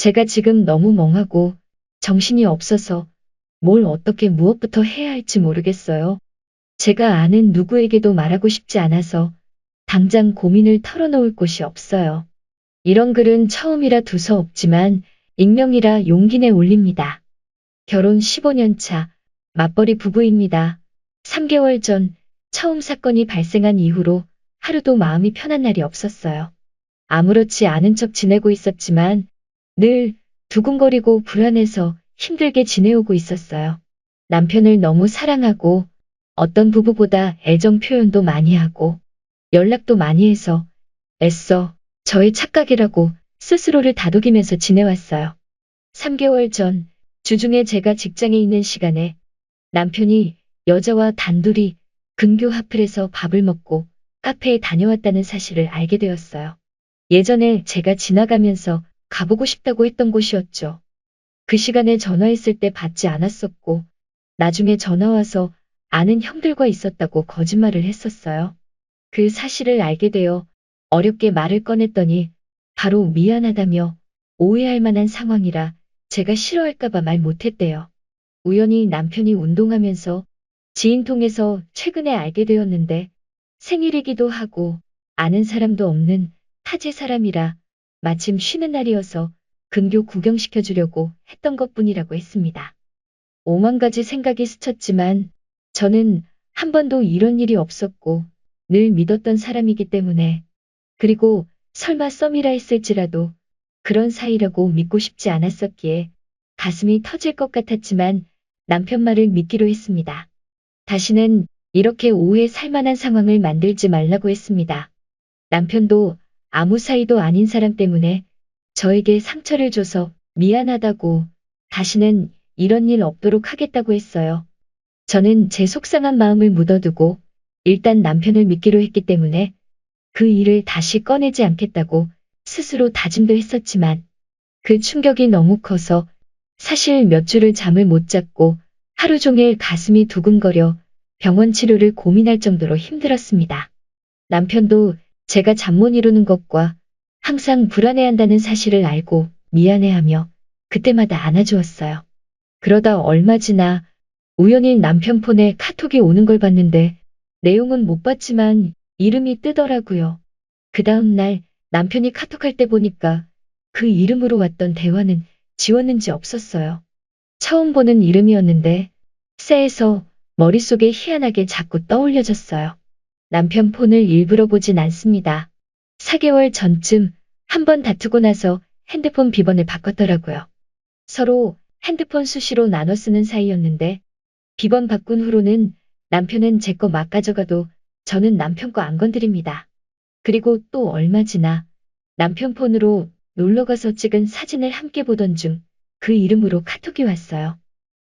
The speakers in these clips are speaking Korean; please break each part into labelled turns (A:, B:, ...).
A: 제가 지금 너무 멍하고 정신이 없어서 뭘 어떻게 무엇부터 해야 할지 모르겠어요. 제가 아는 누구에게도 말하고 싶지 않아서 당장 고민을 털어놓을 곳이 없어요. 이런 글은 처음이라 두서없지만 익명이라 용기 내 올립니다. 결혼 15년 차 맞벌이 부부입니다. 3개월 전 처음 사건이 발생한 이후로 하루도 마음이 편한 날이 없었어요. 아무렇지 않은 척 지내고 있었지만 늘 두근거리고 불안해서 힘들게 지내오고 있었어요. 남편을 너무 사랑하고 어떤 부부보다 애정 표현도 많이 하고 연락도 많이 해서 애써 저의 착각이라고 스스로를 다독이면서 지내왔어요. 3개월 전 주중에 제가 직장에 있는 시간에 남편이 여자와 단둘이 근교 하플에서 밥을 먹고 카페에 다녀왔다는 사실을 알게 되었어요. 예전에 제가 지나가면서 가보고 싶다고 했던 곳이었죠. 그 시간에 전화했을 때 받지 않았었고 나중에 전화와서 아는 형들과 있었다고 거짓말을 했었어요. 그 사실을 알게 되어 어렵게 말을 꺼냈더니 바로 미안하다며 오해할 만한 상황이라 제가 싫어할까봐 말 못했대요. 우연히 남편이 운동하면서 지인 통해서 최근에 알게 되었는데 생일이기도 하고 아는 사람도 없는 타지 사람이라 마침 쉬는 날이어서 근교 구경시켜주려고 했던 것뿐이라고 했습니다. 오만 가지 생각이 스쳤지만 저는 한 번도 이런 일이 없었고 늘 믿었던 사람이기 때문에 그리고 설마 썸이라 했을지라도 그런 사이라고 믿고 싶지 않았었기에 가슴이 터질 것 같았지만 남편 말을 믿기로 했습니다. 다시는 이렇게 오해 살만한 상황을 만들지 말라고 했습니다. 남편도 아무 사이도 아닌 사람 때문에 저에게 상처를 줘서 미안하다고 다시는 이런 일 없도록 하겠다고 했어요. 저는 제 속상한 마음을 묻어두고 일단 남편을 믿기로 했기 때문에 그 일을 다시 꺼내지 않겠다고 스스로 다짐도 했었지만 그 충격이 너무 커서 사실 몇 주를 잠을 못 잤고 하루 종일 가슴이 두근거려 병원 치료를 고민할 정도로 힘들었습니다. 남편도 제가 잠 못 이루는 것과 항상 불안해한다는 사실을 알고 미안해하며 그때마다 안아주었어요. 그러다 얼마 지나 우연히 남편 폰에 카톡이 오는 걸 봤는데 내용은 못 봤지만 이름이 뜨더라고요. 그 다음 날 남편이 카톡할 때 보니까 그 이름으로 왔던 대화는 지웠는지 없었어요. 처음 보는 이름이었는데 쎄해서 머릿속에 희한하게 자꾸 떠올려졌어요. 남편 폰을 일부러 보진 않습니다. 4개월 전쯤 한번 다투고 나서 핸드폰 비번을 바꿨더라고요. 서로 핸드폰 수시로 나눠 쓰는 사이였는데 비번 바꾼 후로는 남편은 제 거 막 가져가도 저는 남편 거 안 건드립니다. 그리고 또 얼마 지나 남편 폰으로 놀러가서 찍은 사진을 함께 보던 중 그 이름으로 카톡이 왔어요.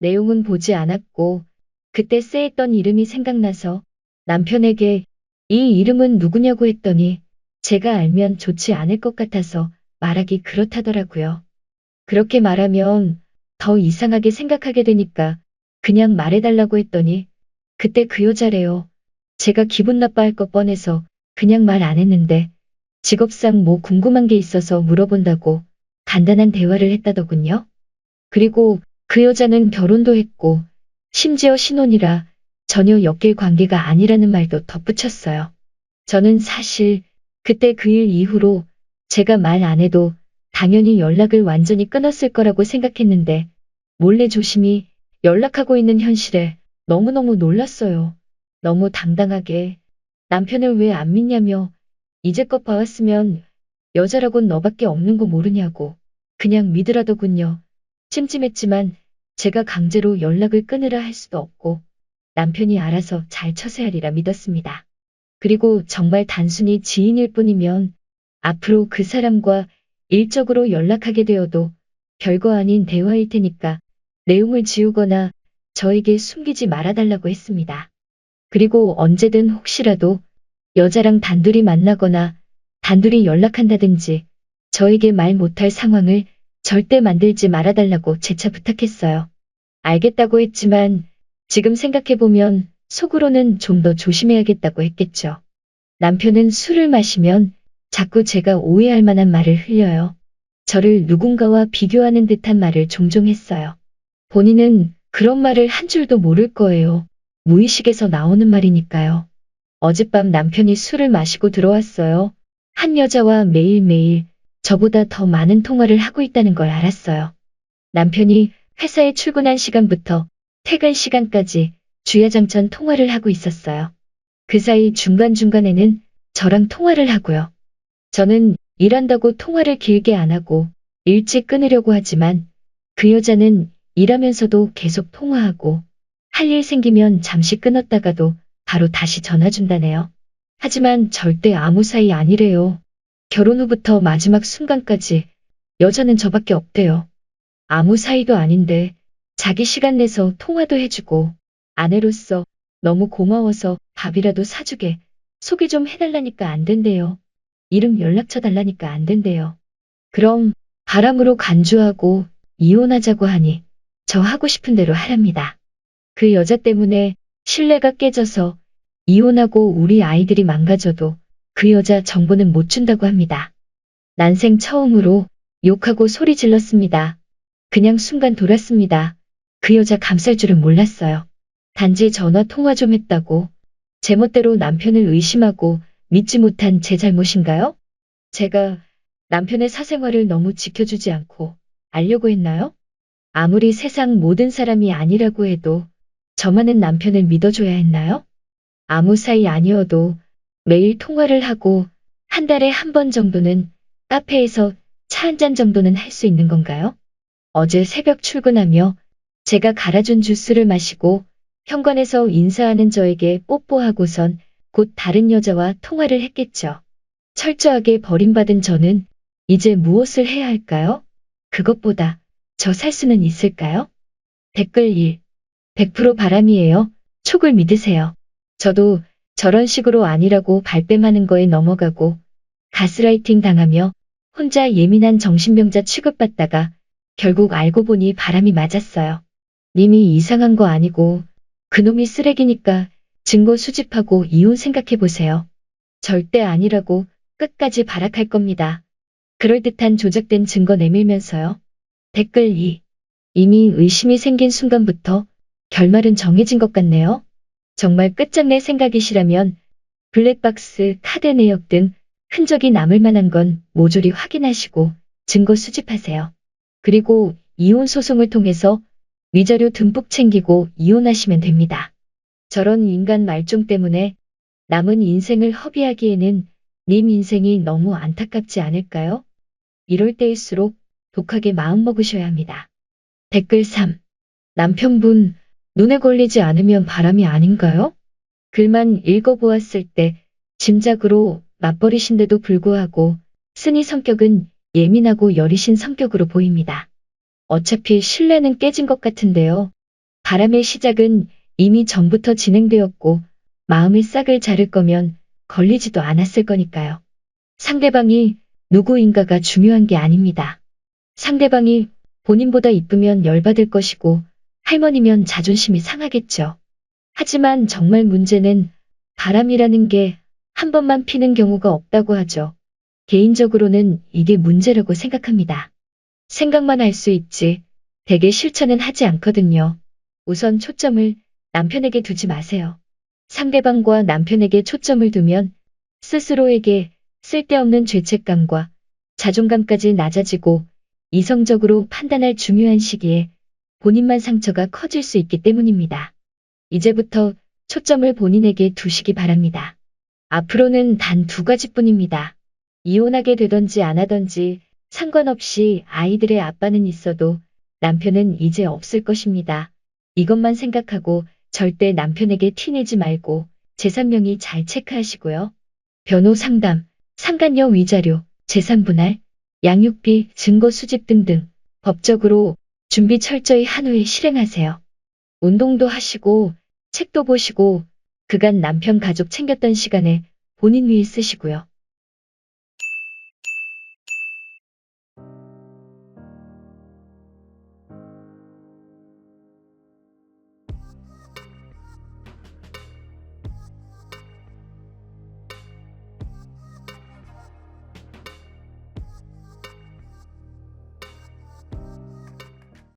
A: 내용은 보지 않았고 그때 쎄했던 이름이 생각나서 남편에게 이 이름은 누구냐고 했더니 제가 알면 좋지 않을 것 같아서 말하기 그렇다더라고요. 그렇게 말하면 더 이상하게 생각하게 되니까 그냥 말해달라고 했더니 그때 그 여자래요. 제가 기분 나빠할 것 뻔해서 그냥 말 안 했는데 직업상 뭐 궁금한 게 있어서 물어본다고 간단한 대화를 했다더군요. 그리고 그 여자는 결혼도 했고 심지어 신혼이라 전혀 엮일 관계가 아니라는 말도 덧붙였어요. 저는 사실 그때 그 일 이후로 제가 말 안 해도 당연히 연락을 완전히 끊었을 거라고 생각했는데 몰래 조심히 연락하고 있는 현실에 너무너무 놀랐어요. 너무 당당하게 남편을 왜 안 믿냐며 이제껏 봐왔으면 여자라곤 너밖에 없는 거 모르냐고 그냥 믿으라더군요. 찜찜했지만 제가 강제로 연락을 끊으라 할 수도 없고 남편이 알아서 잘 처세하리라 믿었습니다. 그리고 정말 단순히 지인일 뿐이면 앞으로 그 사람과 일적으로 연락하게 되어도 별거 아닌 대화일 테니까 내용을 지우거나 저에게 숨기지 말아달라고 했습니다. 그리고 언제든 혹시라도 여자랑 단둘이 만나거나 단둘이 연락한다든지 저에게 말 못할 상황을 절대 만들지 말아달라고 재차 부탁했어요. 알겠다고 했지만 지금 생각해보면 속으로는 좀 더 조심해야겠다고 했겠죠. 남편은 술을 마시면 자꾸 제가 오해할 만한 말을 흘려요. 저를 누군가와 비교하는 듯한 말을 종종 했어요. 본인은 그런 말을 한 줄도 모를 거예요. 무의식에서 나오는 말이니까요. 어젯밤 남편이 술을 마시고 들어왔어요. 한 여자와 매일매일 저보다 더 많은 통화를 하고 있다는 걸 알았어요. 남편이 회사에 출근한 시간부터 퇴근 시간까지 주야장천 통화를 하고 있었어요. 그 사이 중간중간에는 저랑 통화를 하고요. 저는 일한다고 통화를 길게 안 하고 일찍 끊으려고 하지만 그 여자는 일하면서도 계속 통화하고 할 일 생기면 잠시 끊었다가도 바로 다시 전화 준다네요. 하지만 절대 아무 사이 아니래요. 결혼 후부터 마지막 순간까지 여자는 저밖에 없대요. 아무 사이도 아닌데 자기 시간 내서 통화도 해주고 아내로서 너무 고마워서 밥이라도 사주게 소개 좀 해달라니까 안 된대요. 이름 연락처 달라니까 안 된대요. 그럼 바람으로 간주하고 이혼하자고 하니 저 하고 싶은 대로 하랍니다. 그 여자 때문에 신뢰가 깨져서 이혼하고 우리 아이들이 망가져도 그 여자 정보는 못 준다고 합니다. 난생 처음으로 욕하고 소리 질렀습니다. 그냥 순간 돌았습니다. 그 여자 감쌀 줄은 몰랐어요. 단지 전화 통화 좀 했다고 제 멋대로 남편을 의심하고 믿지 못한 제 잘못인가요? 제가 남편의 사생활을 너무 지켜주지 않고 알려고 했나요? 아무리 세상 모든 사람이 아니라고 해도 저만은 남편을 믿어줘야 했나요? 아무 사이 아니어도 매일 통화를 하고 한 달에 한 번 정도는 카페에서 차 한 잔 정도는 할 수 있는 건가요? 어제 새벽 출근하며 제가 갈아준 주스를 마시고 현관에서 인사하는 저에게 뽀뽀하고선 곧 다른 여자와 통화를 했겠죠. 철저하게 버림받은 저는 이제 무엇을 해야 할까요? 그것보다 저 살 수는 있을까요? 댓글 1. 100% 바람이에요. 촉을 믿으세요. 저도 저런 식으로 아니라고 발뺌하는 거에 넘어가고 가스라이팅 당하며 혼자 예민한 정신병자 취급받다가 결국 알고 보니 바람이 맞았어요. 님이 이상한 거 아니고 그놈이 쓰레기니까 증거 수집하고 이혼 생각해보세요. 절대 아니라고 끝까지 발악할 겁니다. 그럴듯한 조작된 증거 내밀면서요. 댓글 2. 이미 의심이 생긴 순간부터 결말은 정해진 것 같네요. 정말 끝장낼 생각이시라면 블랙박스, 카드 내역 등 흔적이 남을 만한 건 모조리 확인하시고 증거 수집하세요. 그리고 이혼 소송을 통해서 위자료 듬뿍 챙기고 이혼하시면 됩니다. 저런 인간 말종 때문에 남은 인생을 허비하기에는 님 인생이 너무 안타깝지 않을까요? 이럴 때일수록 독하게 마음먹으셔야 합니다. 댓글 3. 남편분, 눈에 걸리지 않으면 바람이 아닌가요? 글만 읽어보았을 때 짐작으로 맞벌이신데도 불구하고 쓴이 성격은 예민하고 여리신 성격으로 보입니다. 어차피 신뢰는 깨진 것 같은데요. 바람의 시작은 이미 전부터 진행되었고 마음의 싹을 자를 거면 걸리지도 않았을 거니까요. 상대방이 누구인가가 중요한 게 아닙니다. 상대방이 본인보다 이쁘면 열받을 것이고 할머니면 자존심이 상하겠죠. 하지만 정말 문제는 바람이라는 게 한 번만 피는 경우가 없다고 하죠. 개인적으로는 이게 문제라고 생각합니다. 생각만 할 수 있지 대개 실천은 하지 않거든요. 우선 초점을 남편에게 두지 마세요. 상대방과 남편에게 초점을 두면 스스로에게 쓸데없는 죄책감과 자존감까지 낮아지고 이성적으로 판단할 중요한 시기에 본인만 상처가 커질 수 있기 때문입니다. 이제부터 초점을 본인에게 두시기 바랍니다. 앞으로는 단 2가지뿐입니다. 이혼하게 되던지 안 하던지 상관없이 아이들의 아빠는 있어도 남편은 이제 없을 것입니다. 이것만 생각하고 절대 남편에게 티내지 말고 재산명의 잘 체크하시고요. 변호 상담, 상간녀 위자료, 재산 분할, 양육비, 증거 수집 등등 법적으로 준비 철저히 한 후에 실행하세요. 운동도 하시고 책도 보시고 그간 남편 가족 챙겼던 시간에 본인 위해 쓰시고요.